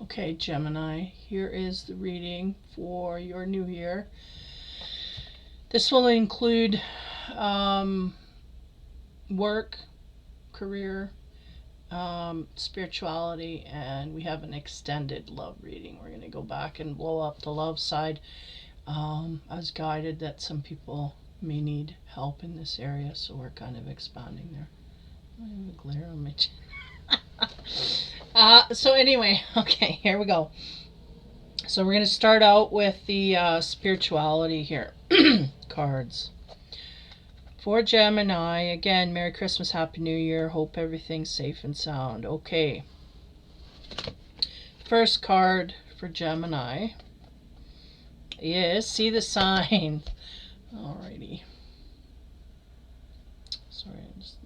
Okay, Gemini, here is the reading for your new year. This will include work, career, spirituality, and we have an extended love reading. We're going to go back and blow up the love side. I was guided that some people may need help in this area, so we're kind of expanding there. I have a glare on my chin. So anyway, okay, here we go. So we're going to start out with the spirituality here. Cards. For Gemini, again, Merry Christmas, Happy New Year. Hope everything's safe and sound. Okay. First card for Gemini is see the sign. Alrighty. Sorry, I'm just...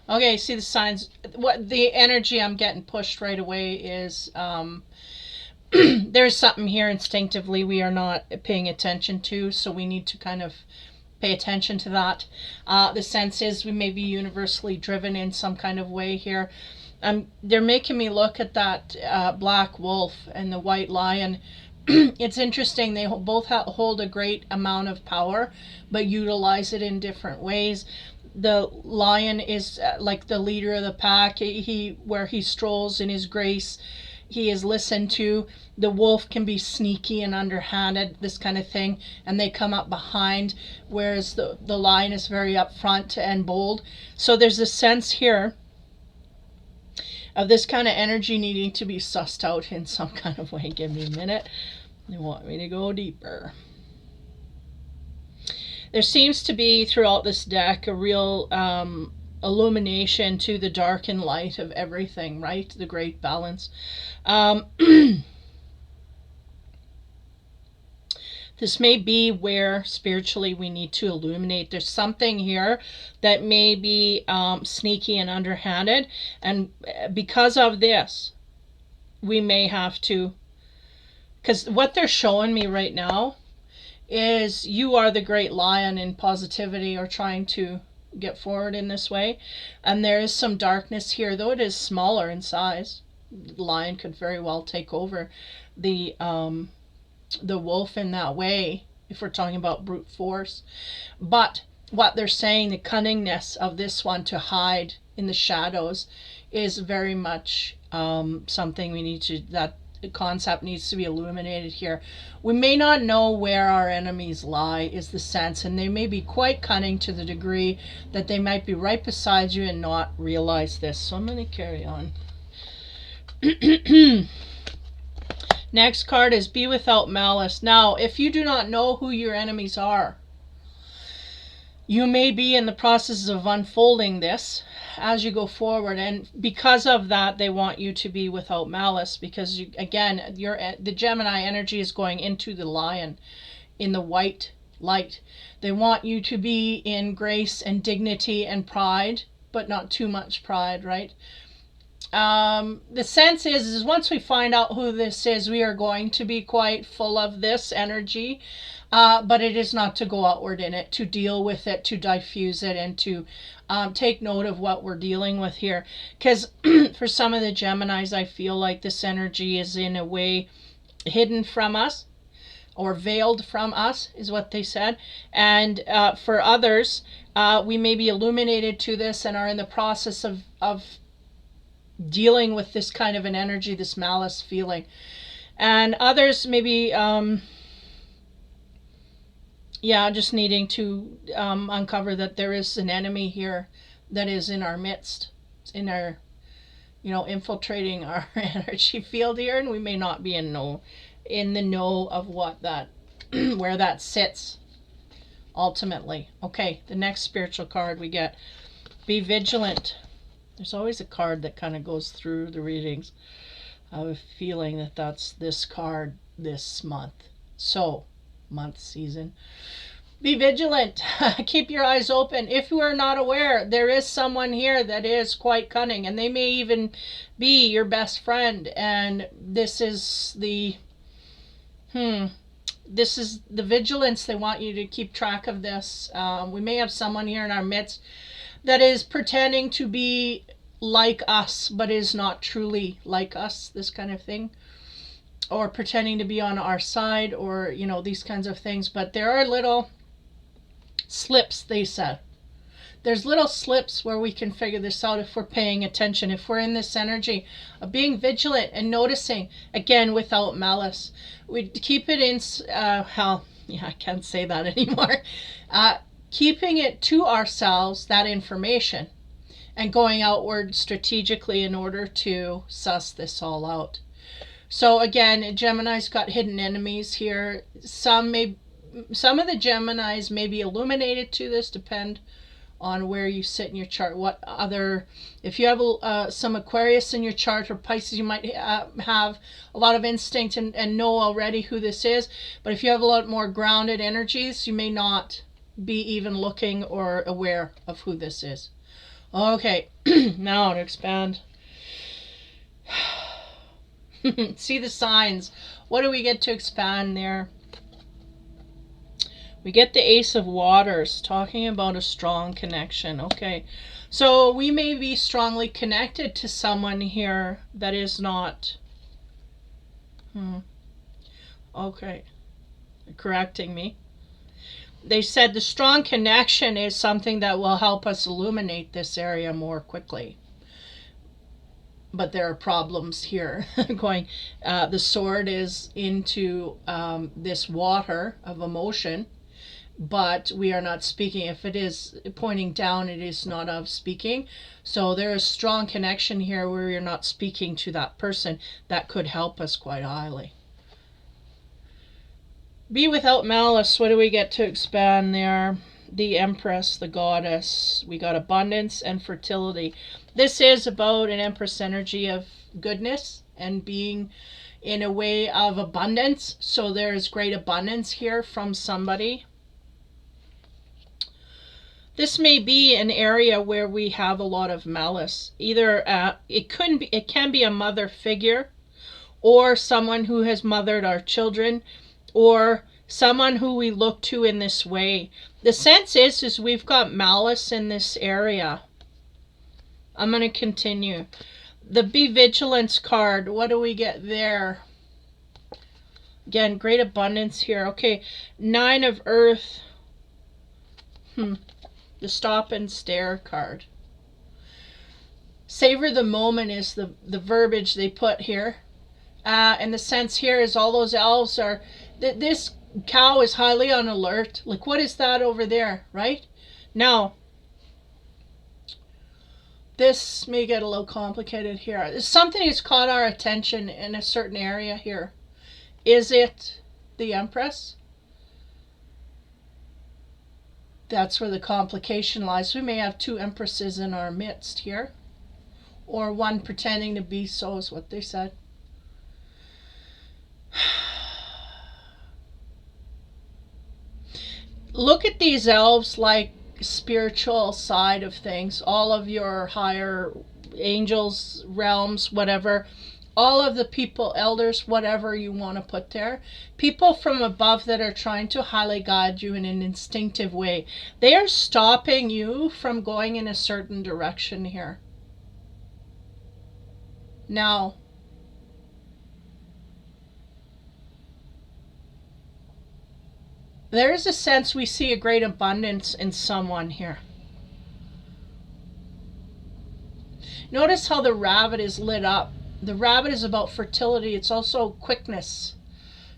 Okay, see the signs. What the energy I'm getting pushed right away is there's something here instinctively we are not paying attention to, so we need to kind of pay attention to that. The sense is we may be universally driven in some kind of way here. They're making me look at that black wolf and the white lion. It's interesting, they both hold a great amount of power, but utilize it in different ways. The lion is like the leader of the pack. Where he strolls in his grace, he is listened to. The wolf can be sneaky and underhanded, this kind of thing, and they come up behind, whereas the lion is very upfront and bold. So there's a sense here of this kind of energy needing to be sussed out in some kind of way. Give me a minute. They want me to go deeper. There seems to be throughout this deck a real illumination to the dark and light of everything, right? The great balance. This may be where spiritually we need to illuminate. There's something here that may be sneaky and underhanded, and because of this, we may have to, because what they're showing me right now is you are the great lion in positivity, or trying to get forward in this way. And there is some darkness here, though it is smaller in size. The lion could very well take over the wolf in that way, if we're talking about brute force. But what they're saying, the cunningness of this one to hide in the shadows, is very much something we need to, that concept needs to be illuminated here. We may not know where our enemies lie, is the sense, and they may be quite cunning to the degree that they might be right beside you and not realize this. So I'm going to carry on. Next card is Be Without Malice. Now, if you do not know who your enemies are, you may be in the process of unfolding this as you go forward, and because of that, they want you to be without malice, because you, again, the Gemini energy is going into the lion in the white light. They want you to be in grace and dignity and pride, but not too much pride, right? The sense is once we find out who this is, we are going to be quite full of this energy, but it is not to go outward in it, to deal with it, to diffuse it, and to take note of what we're dealing with here. Because for some of the Geminis, I feel like this energy is in a way hidden from us, or veiled from us, is what they said. And for others, we may be illuminated to this and are in the process of dealing with this kind of an energy, this malice feeling. And others maybe just needing to uncover that there is an enemy here that is in our midst, in our, infiltrating our energy field here, and we may not be in the know of what that where that sits ultimately. Okay, the next spiritual card we get, Be Vigilant. There's always a card that kind of goes through the readings. I have a feeling that that's this card this month. So, month, season. Be vigilant. Keep your eyes open. If you are not aware, there is someone here that is quite cunning, and they may even be your best friend. And this is the vigilance. They want you to keep track of this. We may have someone here in our midst that is pretending to be like us but is not truly like us, this kind of thing, or pretending to be on our side, or you know, these kinds of things. But there are little slips, they said. There's little slips where we can figure this out if we're paying attention, if we're in this energy of being vigilant and noticing, again, without malice. We keep it in, I can't say that anymore. Keeping it to ourselves, that information, and going outward strategically in order to suss this all out. So again, Gemini's got hidden enemies here. Some of the Geminis may be illuminated to this, depend on where you sit in your chart. If you have some Aquarius in your chart, or Pisces, you might have a lot of instinct and know already who this is. But if you have a lot more grounded energies, you may not be even looking or aware of who this is. Okay, now to expand. See the signs. What do we get to expand there? We get the Ace of Waters, talking about a strong connection. Okay, so we may be strongly connected to someone here that is not... Okay, they're correcting me. They said the strong connection is something that will help us illuminate this area more quickly. But there are problems here. Going, the sword is into this water of emotion, but we are not speaking. If it is pointing down, it is not of speaking. So there is strong connection here where you're not speaking to that person. That could help us quite highly. Be without malice. What do we get to expand there? The Empress, the goddess. We got abundance and fertility. This is about an Empress energy of goodness and being in a way of abundance. So there is great abundance here from somebody. This may be an area where we have a lot of malice. Either it can be a mother figure, or someone who has mothered our children, or someone who we look to in this way. The sense is we've got malice in this area. I'm going to continue. The Be Vigilance card, what do we get there? Again, great abundance here. Okay, 9 of Earth. The Stop and Stare card. Savor the moment is the verbiage they put here. And the sense here is all those elves are... This cow is highly on alert. Like, what is that over there, right? Now, this may get a little complicated here. Something has caught our attention in a certain area here. Is it the Empress? That's where the complication lies. We may have 2 Empresses in our midst here. Or one pretending to be so, is what they said. Look at these elves like spiritual side of things. All of your higher angels, realms, whatever. All of the people, elders, whatever you want to put there. People from above that are trying to highly guide you in an instinctive way. They are stopping you from going in a certain direction here. Now, there is a sense we see a great abundance in someone here. Notice how the rabbit is lit up. The rabbit is about fertility. It's also quickness,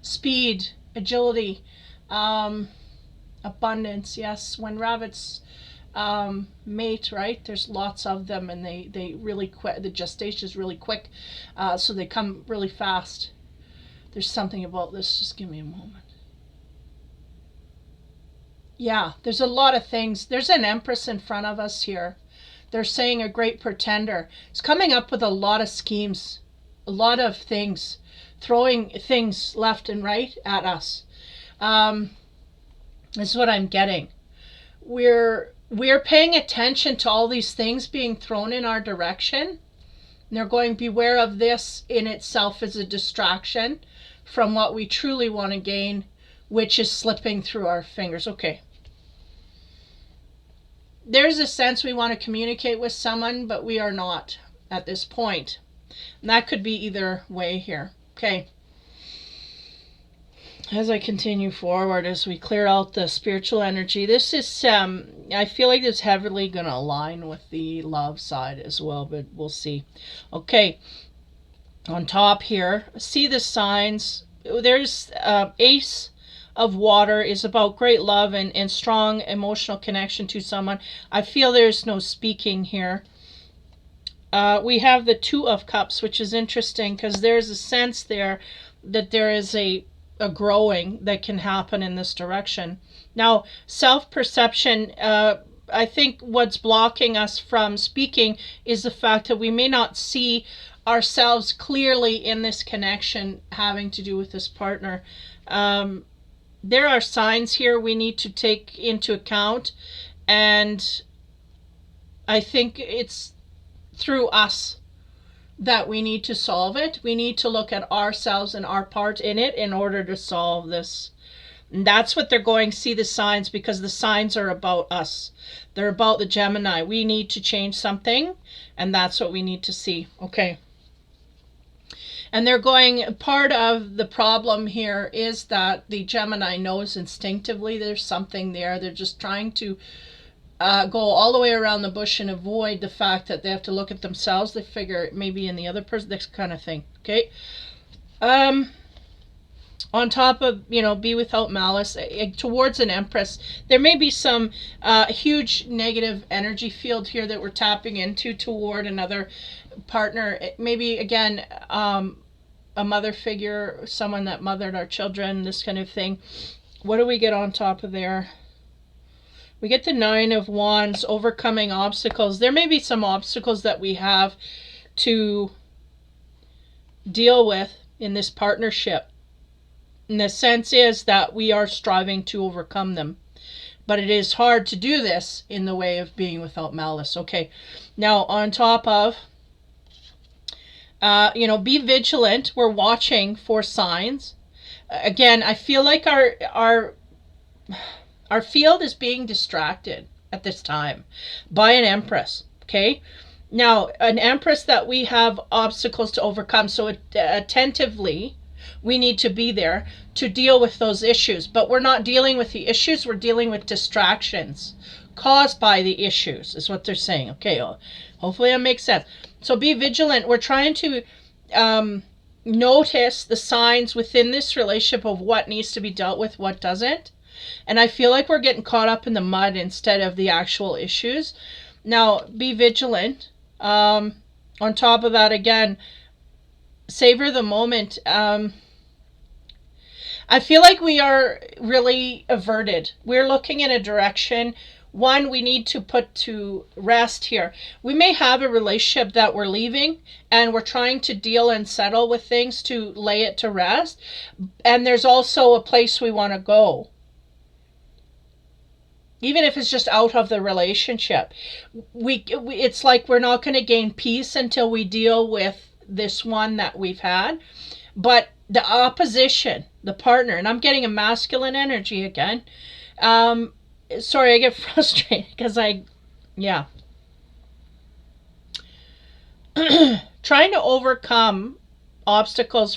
speed, agility, abundance. Yes, when rabbits mate, right, there's lots of them, and they really quick. The gestation is really quick, so they come really fast. There's something about this. Just give me a moment. Yeah, there's a lot of things. There's an Empress in front of us here. They're saying a great pretender. It's coming up with a lot of schemes, a lot of things, throwing things left and right at us. This is what I'm getting. We're paying attention to all these things being thrown in our direction. And they're going, beware of this in itself as a distraction from what we truly want to gain, which is slipping through our fingers. Okay. there's a sense we want to communicate with someone, but we are not at this point. And that could be either way here. Okay. As I continue forward, as we clear out the spiritual energy, this is, I feel like it's heavily going to align with the love side as well, but we'll see. Okay. On top here, see the signs. There's Ace of Water is about great love and strong emotional connection to someone. I feel there's no speaking here. We have the Two of Cups, which is interesting because there's a sense there that there is a growing that can happen in this direction. Now, self-perception, I think what's blocking us from speaking is the fact that we may not see ourselves clearly in this connection having to do with this partner. There are signs here we need to take into account, and I think it's through us that we need to solve it. We need to look at ourselves and our part in it in order to solve this. And that's what they're going, see the signs, because the signs are about us. They're about the Gemini. We need to change something, and that's what we need to see. Okay. And they're going, part of the problem here is that the Gemini knows instinctively there's something there. They're just trying to go all the way around the bush and avoid the fact that they have to look at themselves. They figure maybe in the other person, this kind of thing. Okay. On top of, be without malice, towards an Empress, there may be some huge negative energy field here that we're tapping into toward another partner. Maybe, again, a mother figure, someone that mothered our children, this kind of thing. What do we get on top of there? We get the Nine of Wands, overcoming obstacles. There may be some obstacles that we have to deal with in this partnership. And the sense is that we are striving to overcome them. But it is hard to do this in the way of being without malice. Okay, now on top of, be vigilant. We're watching for signs. Again, I feel like our field is being distracted at this time by an Empress. Okay, now an Empress that we have obstacles to overcome. So attentively, we need to be there to deal with those issues. But we're not dealing with the issues. We're dealing with distractions caused by the issues, is what they're saying. Okay, hopefully that makes sense. So be vigilant. We're trying to notice the signs within this relationship of what needs to be dealt with, what doesn't. And I feel like we're getting caught up in the mud instead of the actual issues. Now, be vigilant. On top of that, again, savor the moment. I feel like we are really averted. We're looking in a direction. One, we need to put to rest here. We may have a relationship that we're leaving and we're trying to deal and settle with things to lay it to rest. And there's also a place we want to go. Even if it's just out of the relationship. It's like we're not going to gain peace until we deal with this one that we've had. But the opposition, the partner, and I'm getting a masculine energy again. Sorry, I get frustrated because trying to overcome obstacles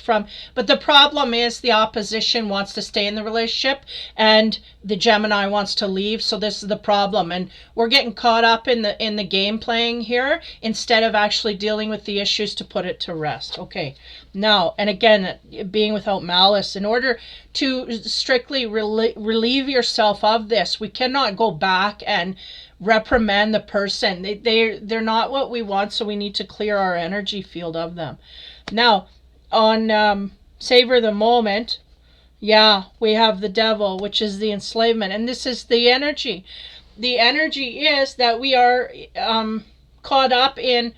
but the problem is the opposition wants to stay in the relationship and the Gemini wants to leave. So this is the problem, and we're getting caught up in the game playing here instead of actually dealing with the issues to put it to rest. Okay, now, and again, being without malice, in order to strictly relieve yourself of this, we cannot go back and reprimand the person. They're not what we want, so we need to clear our energy field of them. Now, on savor the moment, we have the Devil, which is the enslavement, and this is the energy. The energy is that we are caught up in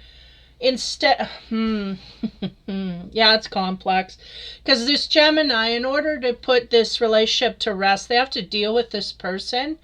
instead. It's complex because this Gemini, in order to put this relationship to rest, they have to deal with this person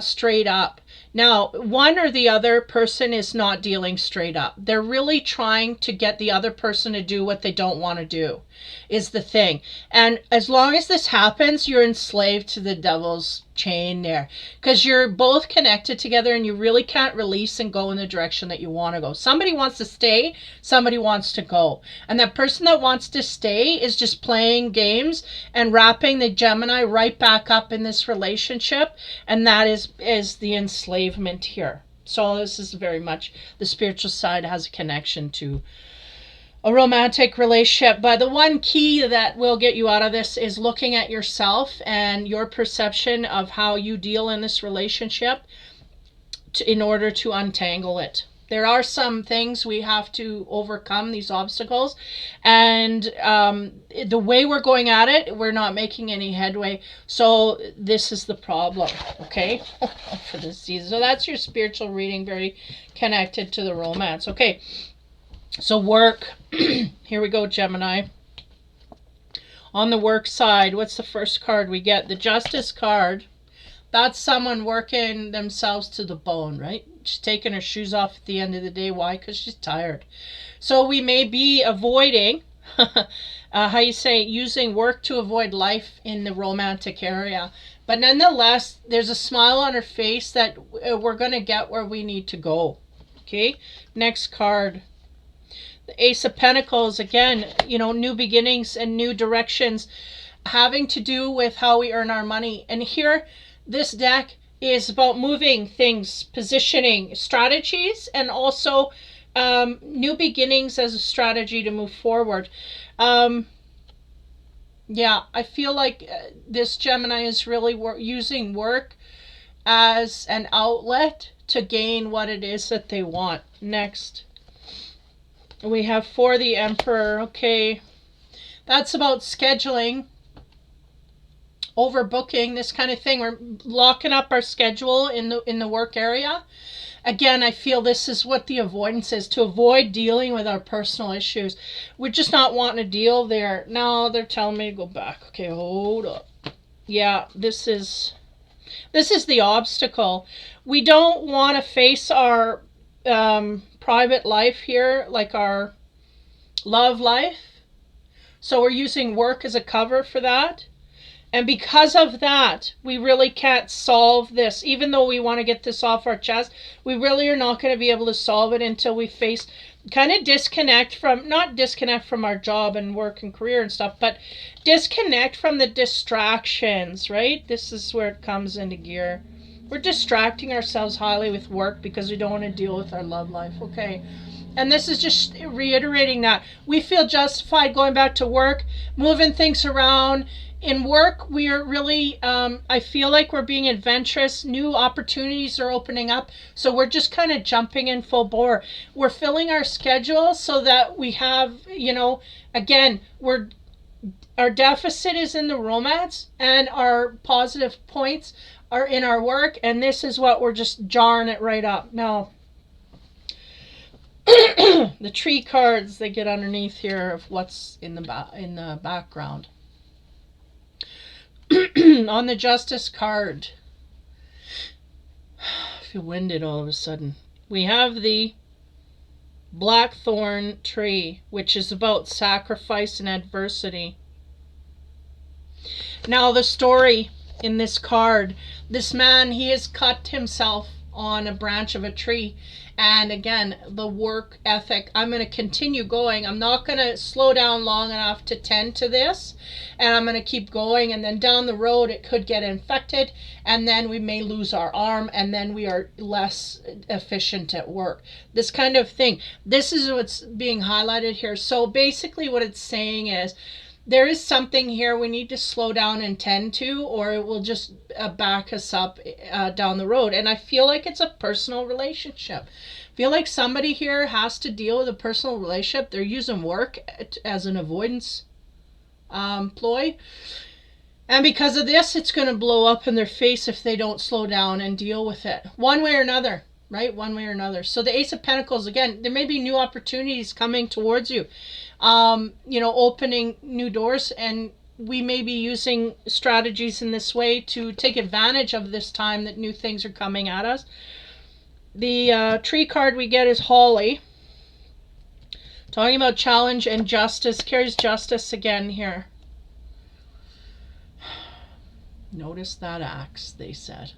straight up. Now, one or the other person is not dealing straight up. They're really trying to get the other person to do what they don't want to do, is the thing. And as long as this happens, you're enslaved to the Devil's chain there, because you're both connected together and you really can't release and go in the direction that you want to go. Somebody wants to stay, somebody wants to go, and that person that wants to stay is just playing games and wrapping the Gemini right back up in this relationship, and that is the enslavement here. So this is very much the spiritual side has a connection to a romantic relationship. But the one key that will get you out of this is looking at yourself and your perception of how you deal in this relationship in order to untangle it. There are some things we have to overcome, these obstacles, and the way we're going at it, we're not making any headway. So this is the problem, okay, for this season. So that's your spiritual reading, very connected to the romance. Okay, so work. Here we go, Gemini. On the work side, what's the first card we get? The Justice card. That's someone working themselves to the bone, right? She's taking her shoes off at the end of the day. Why? Because she's tired. So we may be avoiding, using work to avoid life in the romantic area. But nonetheless, there's a smile on her face that we're going to get where we need to go. Okay, next card. The Ace of Pentacles, again, new beginnings and new directions having to do with how we earn our money. And here, this deck is about moving things, positioning, strategies, and also new beginnings as a strategy to move forward. Yeah, I feel like this Gemini is really using work as an outlet to gain what it is that they want. Next, we have for the Emperor. Okay, that's about scheduling, overbooking, this kind of thing. We're locking up our schedule in the work area. Again, I feel this is what the avoidance is, to avoid dealing with our personal issues. We're just not wanting to deal there. Now they're telling me to go back. Okay, hold up. Yeah, this is the obstacle. We don't want to face our private life here, like our love life. So we're using work as a cover for that. And because of that, we really can't solve this. Even though we want to get this off our chest, we really are not going to be able to solve it until we face, kind of not disconnect from our job and work and career and stuff, but disconnect from the distractions, right? This is where it comes into gear. We're distracting ourselves highly with work because we don't want to deal with our love life, okay? And this is just reiterating that. We feel justified going back to work, moving things around. In work, we are really, I feel like we're being adventurous. New opportunities are opening up. So we're just kind of jumping in full bore. We're filling our schedule so that we have, again, our deficit is in the romance and our positive points are in our work. And this is what we're just jarring it right up. Now, the tree cards, they get underneath here of what's in the background. On the Justice card, I feel winded all of a sudden. We have the Blackthorn tree, which is about sacrifice and adversity. Now the story in this card, this man, he has cut himself on a branch of a tree. And again, the work ethic, I'm going to continue going. I'm not going to slow down long enough to tend to this. And I'm going to keep going. And then down the road, it could get infected. And then we may lose our arm. And then we are less efficient at work. This kind of thing. This is what's being highlighted here. So basically what it's saying is, there is something here we need to slow down and tend to, or it will just back us up down the road. And I feel like it's a personal relationship. I feel like somebody here has to deal with a personal relationship. They're using work as an avoidance ploy. And because of this, it's going to blow up in their face if they don't slow down and deal with it. One way or another, right? One way or another. So the Ace of Pentacles, again, there may be new opportunities coming towards you. Opening new doors, and we may be using strategies in this way to take advantage of this time that new things are coming at us. The tree card we get is Holly. Talking about challenge and justice. Carries justice again here. Notice that axe, they said.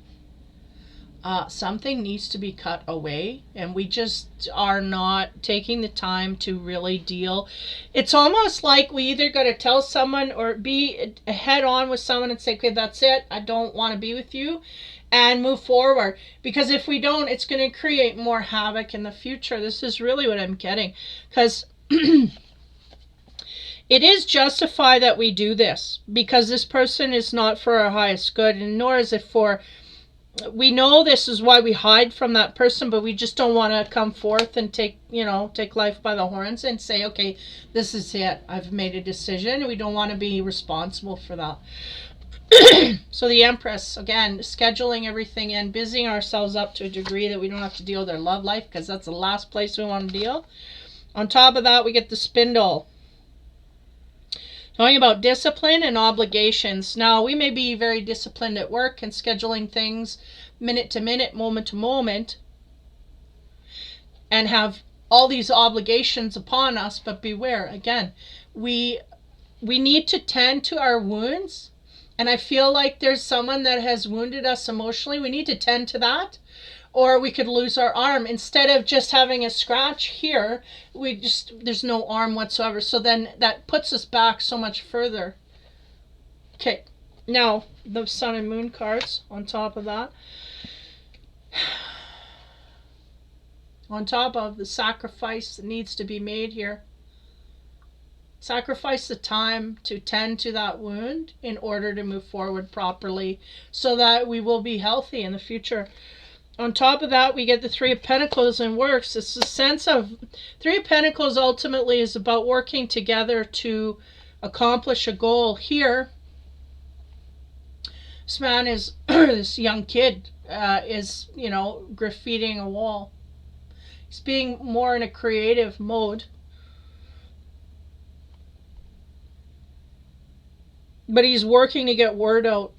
Something needs to be cut away, and we just are not taking the time to really deal. It's almost like we either got to tell someone or be head on with someone and say, okay, that's it, I don't want to be with you, and move forward. Because if we don't, it's going to create more havoc in the future. This is really what I'm getting. Because it is justified that we do this, because this person is not for our highest good, and nor is it for, we know this is why we hide from that person, but we just don't want to come forth and take life by the horns and say, okay, this is it, I've made a decision. We don't want to be responsible for that. So the Empress, again, scheduling everything in, busying ourselves up to a degree that we don't have to deal with their love life, because that's the last place we want to deal. On top of that, we get the Spindle, talking about discipline and obligations. Now, we may be very disciplined at work and scheduling things minute to minute, moment to moment, and have all these obligations upon us, but beware, again, we need to tend to our wounds. And I feel like there's someone that has wounded us emotionally. We need to tend to that, or we could lose our arm. Instead of just having a scratch here, there's no arm whatsoever. So then that puts us back so much further. Okay, now the Sun and Moon cards on top of that. On top of the sacrifice that needs to be made here. Sacrifice the time to tend to that wound in order to move forward properly, so that we will be healthy in the future. On top of that, we get the Three of Pentacles and works. It's the sense of Three of Pentacles ultimately is about working together to accomplish a goal. Here, this man is, this young kid is, graffitiing a wall. He's being more in a creative mode. But he's working to get word out.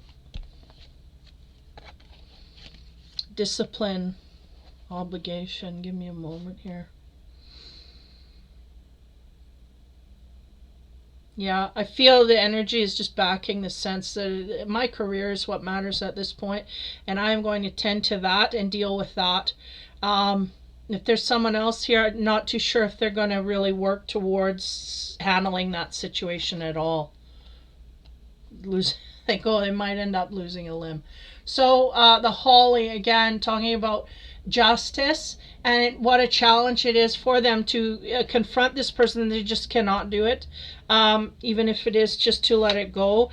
Discipline, obligation. Give me a moment here. Yeah, I feel the energy is just backing the sense that my career is what matters at this point, and I'm going to tend to that and deal with that. If there's someone else here, I'm not too sure if they're going to really work towards handling that situation at all. They might end up losing a limb. So the Holly, again, talking about justice and what a challenge it is for them to confront this person. They just cannot do it, even if it is just to let it go,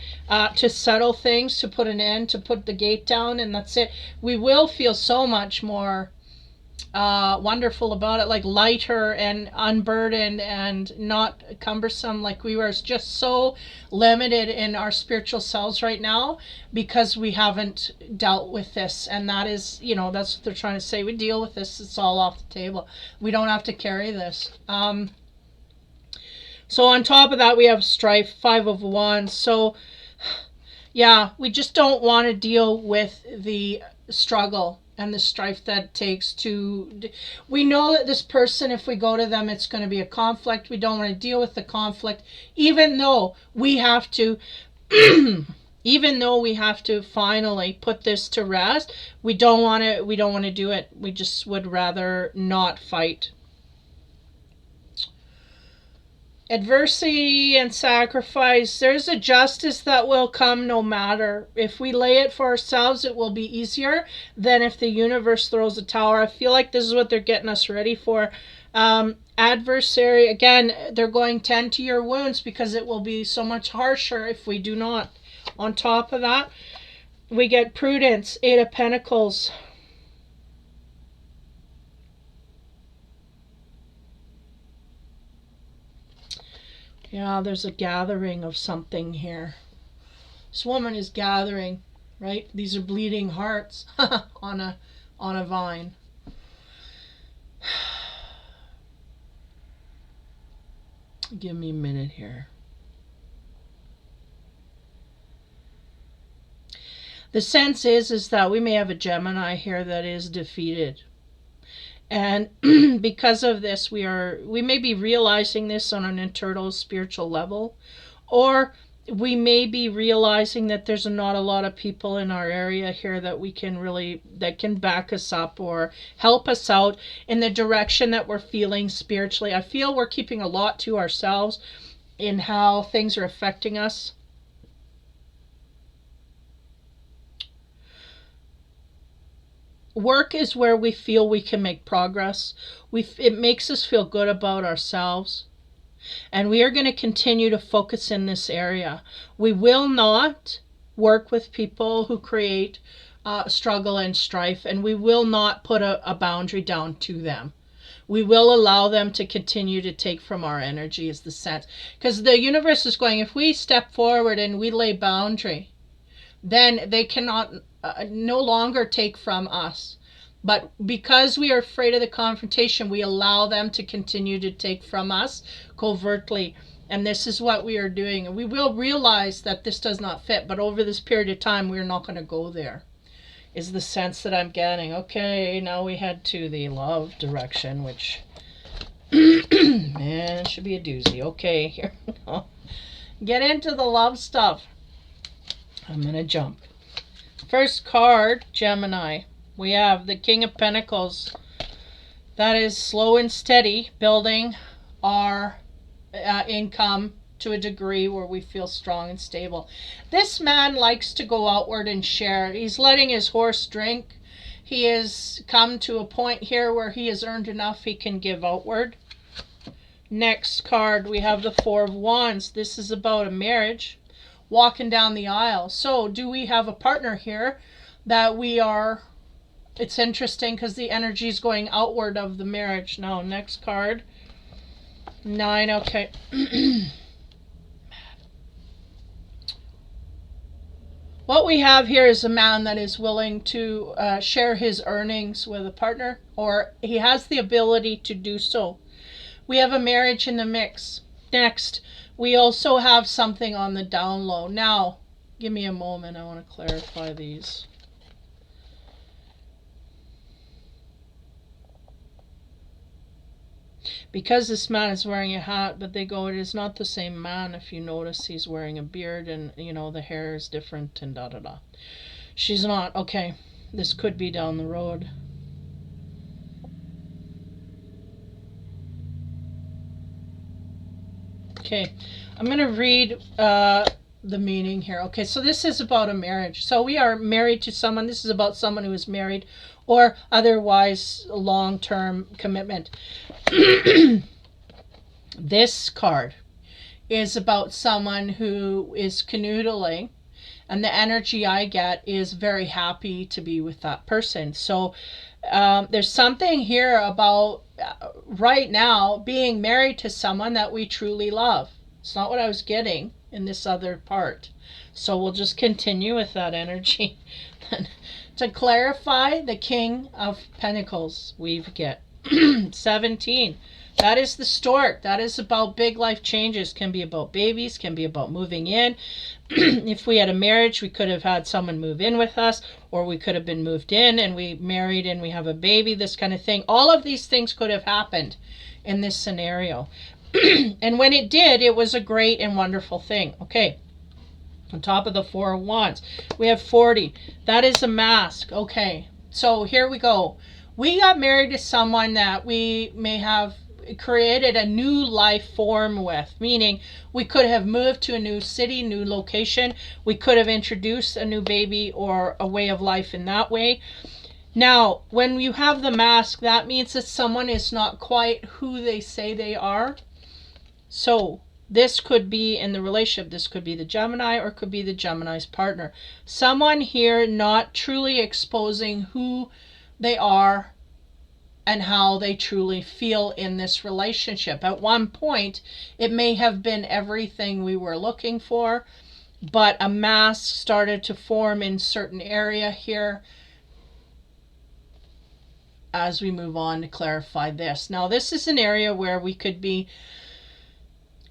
to settle things, to put an end, to put the gate down, and that's it. We will feel so much more wonderful about it, like lighter and unburdened and not cumbersome. Like we were just so limited in our spiritual selves right now because we haven't dealt with this, and that is, that's what they're trying to say. We deal with this, it's all off the table. We don't have to carry this. So on top of that, we have strife, Five of Wands. So yeah, we just don't want to deal with the struggle and the strife that it takes to, we know that this person, if we go to them, it's going to be a conflict. We don't want to deal with the conflict, even though we have to finally put this to rest. We don't want to do it. We just would rather not fight. Adversity and sacrifice. There's a justice that will come no matter. If we lay it for ourselves, it will be easier than if the universe throws a tower. I feel like this is what they're getting us ready for. Adversary, again, they're going to tend to your wounds because it will be so much harsher if we do not. On top of that, we get prudence, Eight of Pentacles. Yeah, there's a gathering of something here. This woman is gathering, right? These are bleeding hearts on a vine. Give me a minute here. The sense is that we may have a Gemini here that is defeated. And because of this, we may be realizing this on an internal spiritual level, or we may be realizing that there's not a lot of people in our area here that we can really, that can back us up or help us out in the direction that we're feeling spiritually. I feel we're keeping a lot to ourselves in how things are affecting us. Work is where we feel we can make progress. It makes us feel good about ourselves. And we are going to continue to focus in this area. We will not work with people who create struggle and strife, and we will not put a boundary down to them. We will allow them to continue to take from our energy, is the sense. Because the universe is going, if we step forward and we lay boundary, then they cannot no longer take from us. But because we are afraid of the confrontation, we allow them to continue to take from us covertly. And this is what we are doing. And we will realize that this does not fit, but over this period of time, we're not going to go there, is the sense that I'm getting. Okay, now we head to the love direction, which, man, should be a doozy. Okay, here we go. Get into the love stuff. I'm going to jump. First card, Gemini. We have the King of Pentacles. That is slow and steady, building our income to a degree where we feel strong and stable. This man likes to go outward and share. He's letting his horse drink. He has come to a point here where he has earned enough he can give outward. Next card, we have the Four of Wands. This is about a marriage, walking down the aisle. So do we have a partner here that we are... It's interesting because the energy is going outward of the marriage. Now, next card. 9, okay. What we have here is a man that is willing to share his earnings with a partner, or he has the ability to do so. We have a marriage in the mix. Next, we also have something on the down low. Now, give me a moment. I want to clarify these. Because this man is wearing a hat, but they go, it is not the same man. If you notice, he's wearing a beard and, you know, the hair is different and da-da-da. She's not. Okay, this could be down the road. Okay, I'm going to read the meaning here. Okay, so this is about a marriage. So we are married to someone. This is about someone who is married or otherwise long-term commitment. This card is about someone who is canoodling, and the energy I get is very happy to be with that person. So there's something here about right now being married to someone that we truly love. It's not what I was getting in this other part. So we'll just continue with that energy. To clarify, the King of Pentacles, we get 17. That is the stork. That is about big life changes. Can be about babies, can be about moving in. If we had a marriage, we could have had someone move in with us, or we could have been moved in and we married and we have a baby, this kind of thing. All of these things could have happened in this scenario. And when it did, it was a great and wonderful thing. Okay. On top of the Four of Wands, we have 40. That is a mask. Okay. So here we go. We got married to someone that we may have created a new life form with, meaning we could have moved to a new city, new location. We could have introduced a new baby or a way of life in that way. Now, when you have the mask, that means that someone is not quite who they say they are. So this could be in the relationship. This could be the Gemini, or it could be the Gemini's partner. Someone here not truly exposing who they are and how they truly feel in this relationship. At one point, it may have been everything we were looking for, but a mask started to form in certain area here as we move on to clarify this. Now, this is an area where we could be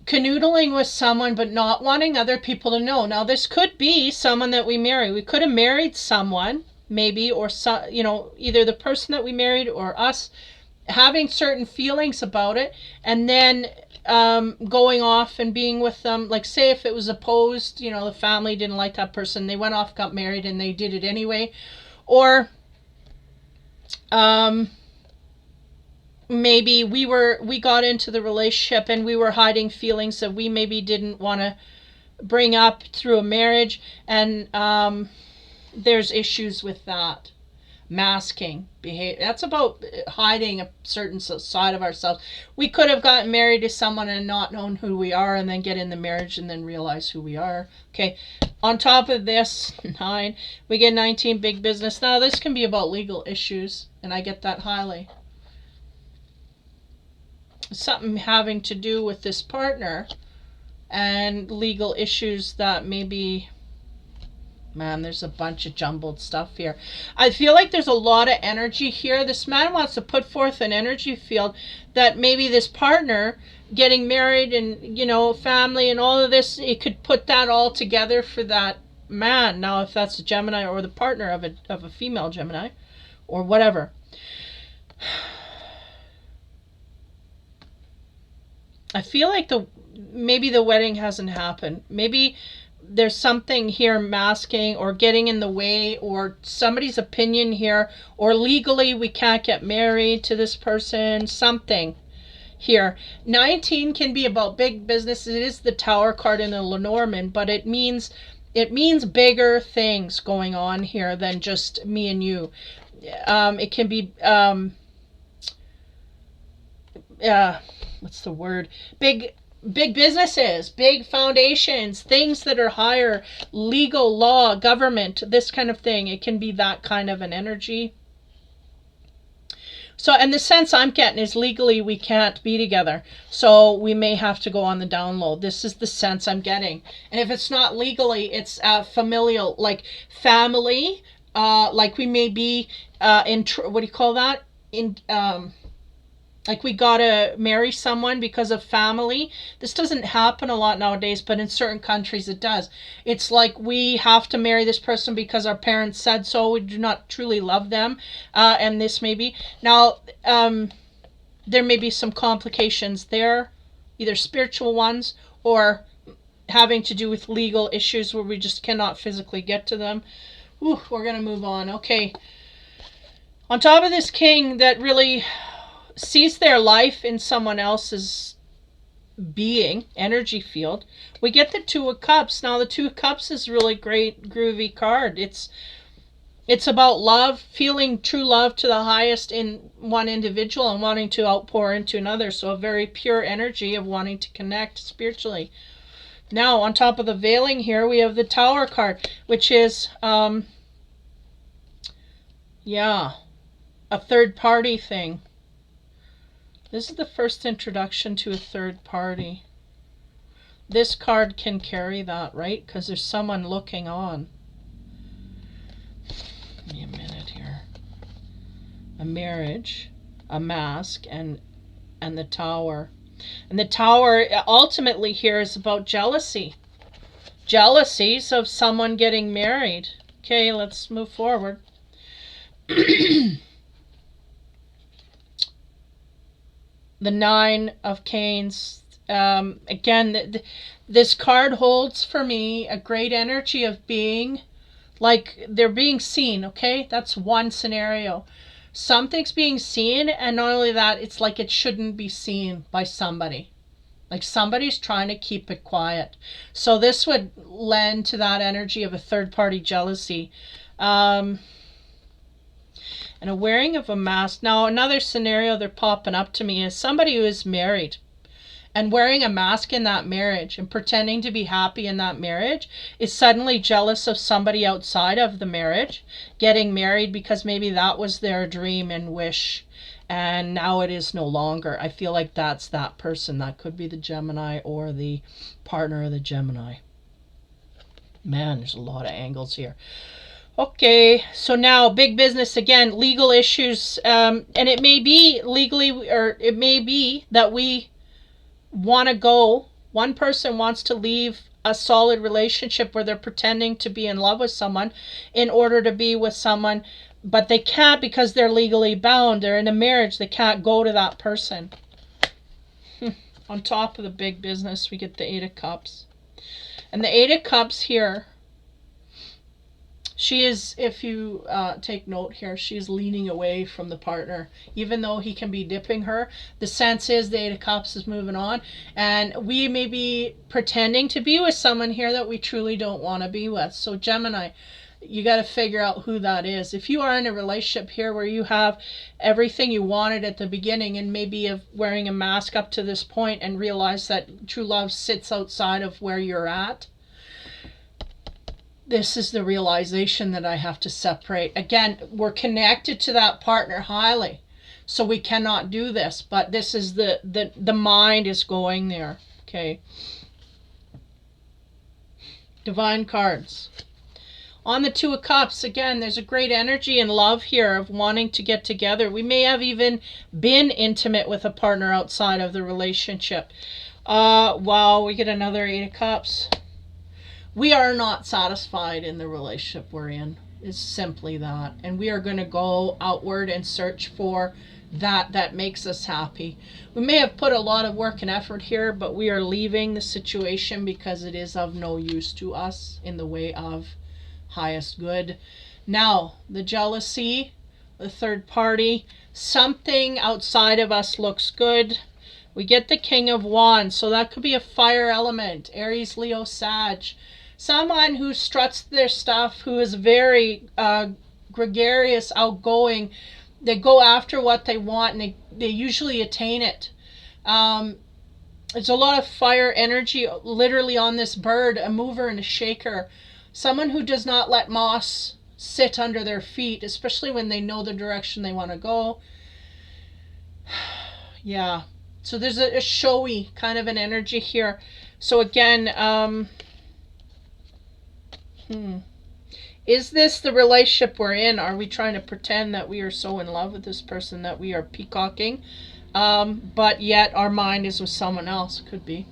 canoodling with someone but not wanting other people to know. Now, this could be someone that we marry. We could have married someone, maybe, or either the person that we married or us having certain feelings about it, and then going off and being with them. Like, say if it was opposed, you know, the family didn't like that person, they went off, got married, and they did it anyway. Or maybe we got into the relationship and we were hiding feelings that we maybe didn't want to bring up through a marriage, and there's issues with that. Masking behavior, that's about hiding a certain side of ourselves. We could have gotten married to someone and not known who we are, and then get in the marriage and then realize who we are. Okay, on top of this 9, we get 19, big business. Now this can be about legal issues, and I get that highly. Something having to do with this partner and legal issues that maybe, man, there's a bunch of jumbled stuff here. I feel like there's a lot of energy here. This man wants to put forth an energy field that maybe this partner getting married and, you know, family and all of this, it could put that all together for that man. Now, if that's a Gemini or the partner of a female Gemini or whatever. I feel like maybe the wedding hasn't happened. Maybe there's something here masking or getting in the way, or somebody's opinion here, or legally we can't get married to this person, something here. 19 can be about big business. It is the Tower card in the Lenormand, but it means bigger things going on here than just me and you. It can be what's the word? Big businesses, big foundations, things that are higher, legal, law, government, this kind of thing. It can be that kind of an energy. So, and the sense I'm getting is legally we can't be together. So we may have to go on the down low. This is the sense I'm getting. And if it's not legally, it's familial, like family, like we may be what do you call that? Like we gotta marry someone because of family. This doesn't happen a lot nowadays, but in certain countries it does. It's like we have to marry this person because our parents said so. We do not truly love them, and this may be. Now, there may be some complications there, either spiritual ones or having to do with legal issues where we just cannot physically get to them. Ooh, we're gonna move on. Okay. On top of this king that really sees their life in someone else's being, energy field, we get the Two of Cups. Now the Two of Cups is really great, groovy card. It's about love, feeling true love to the highest in one individual and wanting to outpour into another. So a very pure energy of wanting to connect spiritually. Now on top of the veiling here, we have the Tower card, which is a third party thing. This is the first introduction to a third party. This card can carry that, right? Because there's someone looking on. Give me a minute here. A marriage, a mask, and the Tower. And the Tower ultimately here is about jealousy. Jealousies of someone getting married. Okay, let's move forward. The Nine of Canes. Again, this card holds for me a great energy of being, like they're being seen, okay? That's one scenario. Something's being seen, and not only that, it's like it shouldn't be seen by somebody. Like somebody's trying to keep it quiet. So this would lend to that energy of a third-party jealousy. And a wearing of a mask. Now, another scenario they're popping up to me is somebody who is married and wearing a mask in that marriage and pretending to be happy in that marriage is suddenly jealous of somebody outside of the marriage getting married because maybe that was their dream and wish, and now it is no longer. I feel like that's that person. That could be the Gemini or the partner of the Gemini. Man, there's a lot of angles here. Okay, so now big business again, legal issues, and it may be legally, or it may be that we want to go, one person wants to leave a solid relationship where they're pretending to be in love with someone in order to be with someone, but they can't because they're legally bound. They're in a marriage. They can't go to that person. On top of the big business, we get the Eight of Cups. And the Eight of Cups here, she is, if you take note here, she's leaning away from the partner. Even though he can be dipping her, the sense is the Eight of Cups is moving on. And we may be pretending to be with someone here that we truly don't want to be with. So Gemini, you got to figure out who that is. If you are in a relationship here where you have everything you wanted at the beginning and maybe of wearing a mask up to this point and realize that true love sits outside of where you're at, this is the realization that I have to separate. Again, we're connected to that partner highly, so we cannot do this, but this is the mind is going there. Okay. Divine cards. On the Two of Cups, again, there's a great energy and love here of wanting to get together. We may have even been intimate with a partner outside of the relationship. Wow, we get another Eight of Cups. We are not satisfied in the relationship we're in. It's simply that. And we are going to go outward and search for that makes us happy. We may have put a lot of work and effort here, but we are leaving the situation because it is of no use to us in the way of highest good. Now, the jealousy, the third party, something outside of us looks good. We get the King of Wands, so that could be a fire element, Aries, Leo, Sag. Someone who struts their stuff, who is very gregarious, outgoing. They go after what they want and they usually attain it. There's a lot of fire energy literally on this bird, a mover and a shaker. Someone who does not let moss sit under their feet, especially when they know the direction they want to go. Yeah. So there's a showy kind of an energy here. So again, is this the relationship we're in? Are we trying to pretend that we are so in love with this person that we are peacocking, but yet our mind is with someone else? Could be.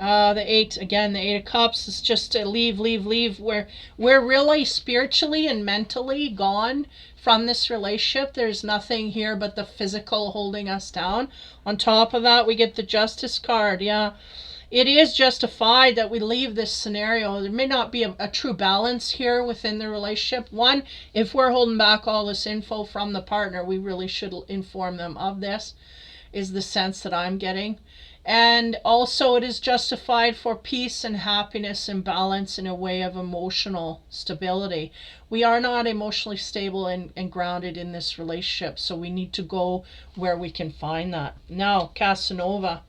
The Eight of Cups is just to leave. We're really spiritually and mentally gone from this relationship. There's nothing here but the physical holding us down. On top of that, we get the Justice card. Yeah. It is justified that we leave this scenario. There may not be a true balance here within the relationship. One, if we're holding back all this info from the partner, we really should inform them of this, is the sense that I'm getting. And also it is justified for peace and happiness and balance in a way of emotional stability. We are not emotionally stable and grounded in this relationship, so we need to go where we can find that. Now, Casanova.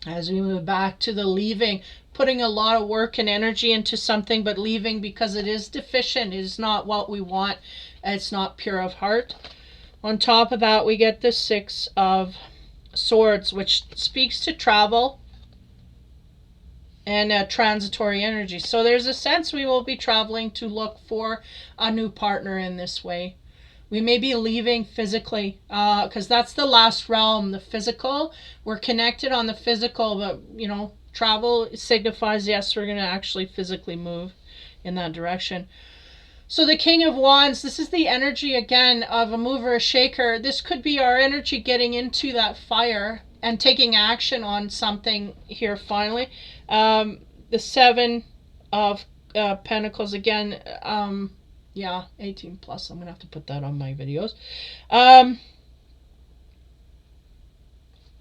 As we move back to the leaving, putting a lot of work and energy into something, but leaving because it is deficient. It is not what we want. It's not pure of heart. On top of that, we get the Six of Swords, which speaks to travel and transitory energy. So there's a sense we will be traveling to look for a new partner in this way. We may be leaving physically, because that's the last realm, the physical. We're connected on the physical, but, you know, travel signifies, yes, we're going to actually physically move in that direction. So the King of Wands, this is the energy, again, of a mover, a shaker. This could be our energy getting into that fire and taking action on something here finally. The Seven of Pentacles, again, yeah, 18 plus. I'm going to have to put that on my videos.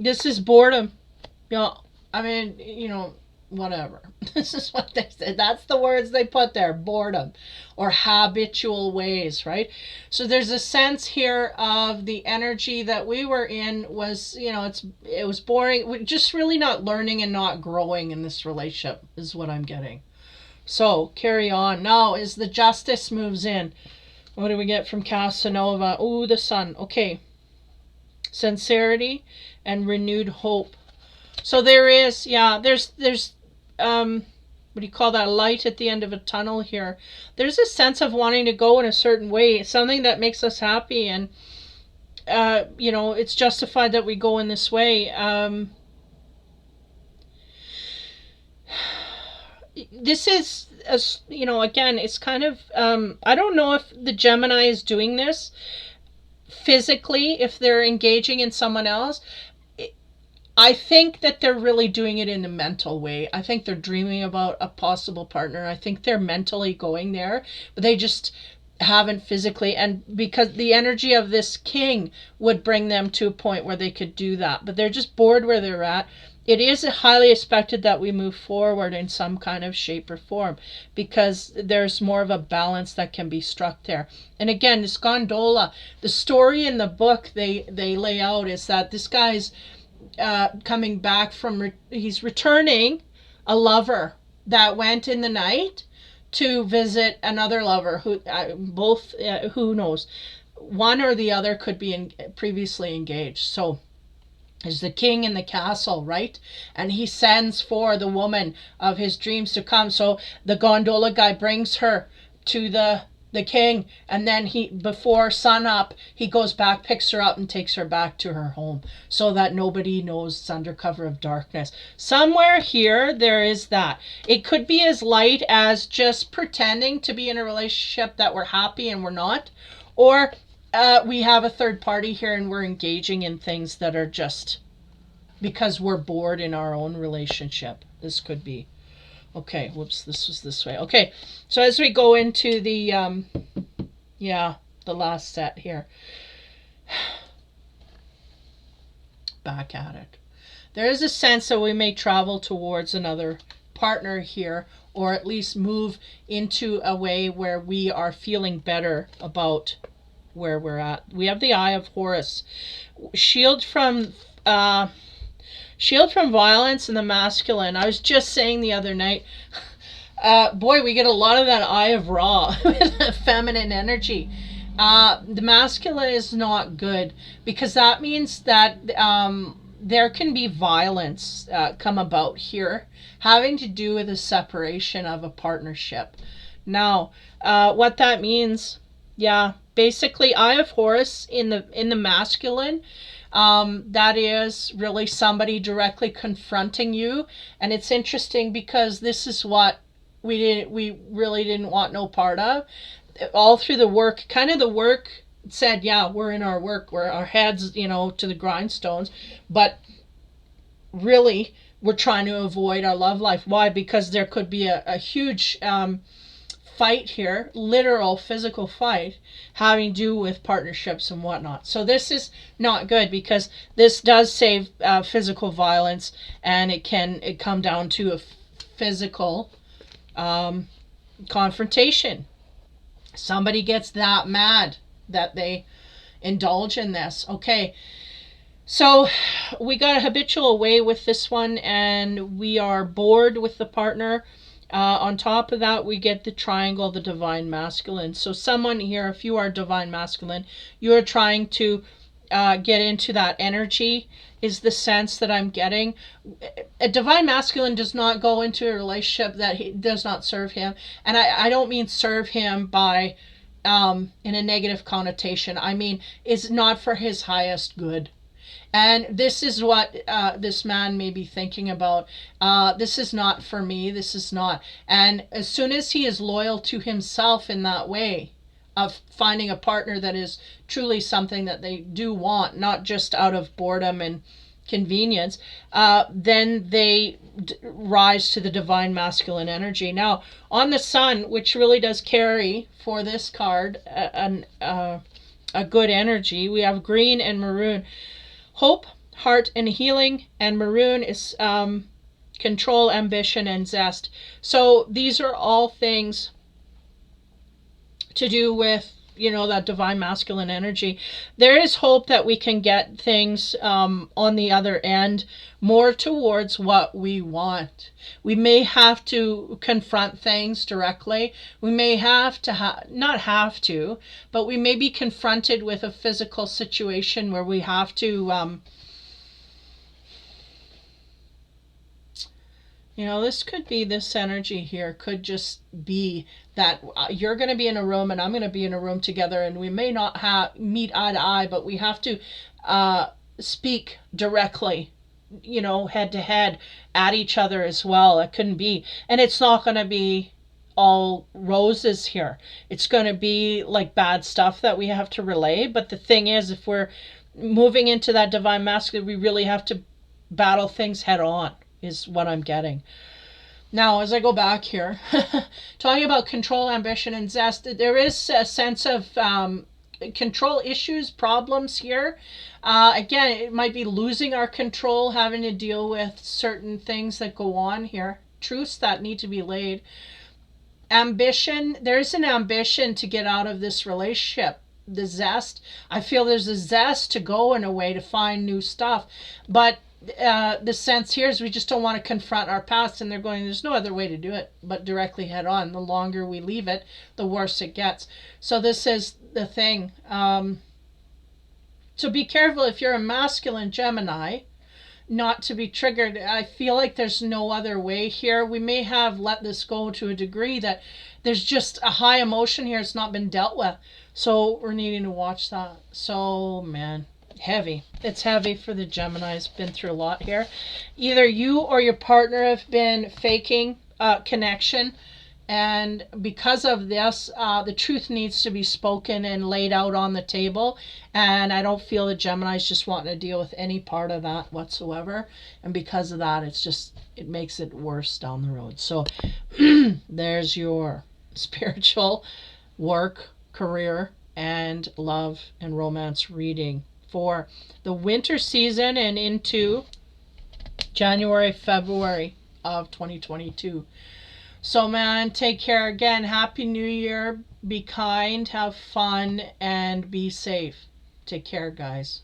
This is boredom. You know, I mean, you know, whatever. This is what they said. That's the words they put there. Boredom or habitual ways, right? So there's a sense here of the energy that we were in was, you know, it was boring. We're just really not learning and not growing in this relationship is what I'm getting. So, carry on. Now, as the Justice moves in, what do we get from Casanova? Ooh, the Sun. Okay. Sincerity and renewed hope. So there is, yeah, there's what do you call that, light at the end of a tunnel here. There's a sense of wanting to go in a certain way, something that makes us happy, and, you know, it's justified that we go in this way. This is, you know, again, it's kind of, I don't know if the Gemini is doing this. physically, if they're engaging in someone else, I think that they're really doing it in a mental way. I think they're dreaming about a possible partner. I think they're mentally going there, but they just haven't physically. And because the energy of this king would bring them to a point where they could do that, but they're just bored where they're at. It is highly expected that we move forward in some kind of shape or form, because there's more of a balance that can be struck there. And again, this gondola, the story in the book they lay out is that this guy's coming back from, he's returning a lover that went in the night to visit another lover who both who knows, one or the other could be previously engaged. So is the king in the castle, right? And he sends for the woman of his dreams to come. So the gondola guy brings her to the king, and then he, before sun up, he goes back, picks her up, and takes her back to her home so that nobody knows it's under cover of darkness. Somewhere here there is that. It could be as light as just pretending to be in a relationship that we're happy and we're not, or we have a third party here and we're engaging in things that are just because we're bored in our own relationship. This could be. Okay, whoops, this was this way. Okay, so as we go into the, the last set here. Back at it. There is a sense that we may travel towards another partner here, or at least move into a way where we are feeling better about where we're at. We have the Eye of Horus. Shield from violence in the masculine. I was just saying the other night, boy, we get a lot of that Eye of Ra, feminine energy. The masculine is not good, because that means that there can be violence come about here, having to do with the separation of a partnership. Now, what that means, basically, Eye of Horus in the masculine. That is really somebody directly confronting you, and it's interesting because this is what we really didn't want no part of. All through the work, kind of the work said, we're in our work, we're our heads, to the grindstones, but really we're trying to avoid our love life. Why? Because there could be a huge fight here, literal physical fight, having to do with partnerships and whatnot. So this is not good, because this does say physical violence, and it come down to a physical confrontation. Somebody gets that mad that they indulge in this. Okay, so we got a habitual way with this one, and we are bored with the partner. On top of that, we get the triangle, the divine masculine. So someone here, if you are divine masculine, you are trying to get into that energy, is the sense that I'm getting. A divine masculine does not go into a relationship that he does not serve him. And I don't mean serve him by in a negative connotation. I mean, it's not for his highest good. And this is what this man may be thinking about. This is not for me. This is not. And as soon as he is loyal to himself in that way, of finding a partner that is truly something that they do want, not just out of boredom and convenience, then they rise to the divine masculine energy. Now, on the sun, which really does carry for this card a good energy, we have green and maroon. Hope, heart, and healing, and maroon is control, ambition, and zest. So these are all things to do with, that divine masculine energy. There is hope that we can get things on the other end more towards what we want. We may have to confront things directly. We may have to not have to, but we may be confronted with a physical situation where we have to this could be, this energy here could just be that you're going to be in a room and I'm going to be in a room together, and we may not meet eye to eye, but we have to speak directly, head to head at each other as well. It couldn't be, and it's not going to be all roses here. It's going to be like bad stuff that we have to relay. But the thing is, if we're moving into that divine masculine, we really have to battle things head on, is what I'm getting. Now, as I go back here, talking about control, ambition, and zest, there is a sense of control issues, problems here. Again, it might be losing our control, having to deal with certain things that go on here, truths that need to be laid. Ambition, there's an ambition to get out of this relationship. The zest, I feel there's a zest to go in a way to find new stuff, but the sense here is we just don't want to confront our past, and they're going, there's no other way to do it but directly head on. The longer we leave it, the worse it gets. So this is the thing. So be careful if you're a masculine Gemini not to be triggered. I feel like there's no other way here. We may have let this go to a degree that there's just a high emotion here. It's not been dealt with. So we're needing to watch that. So, man, heavy. It's heavy for the Geminis. Been through a lot here. Either you or your partner have been faking connection, and because of this, the truth needs to be spoken and laid out on the table. And I don't feel the Geminis just wanting to deal with any part of that whatsoever. And because of that, it makes it worse down the road. So there's your spiritual work, career, and love and romance reading for the winter season and into January, February of 2022. So, man, take care. Again, Happy New Year. Be kind, have fun, and be safe. Take care, guys.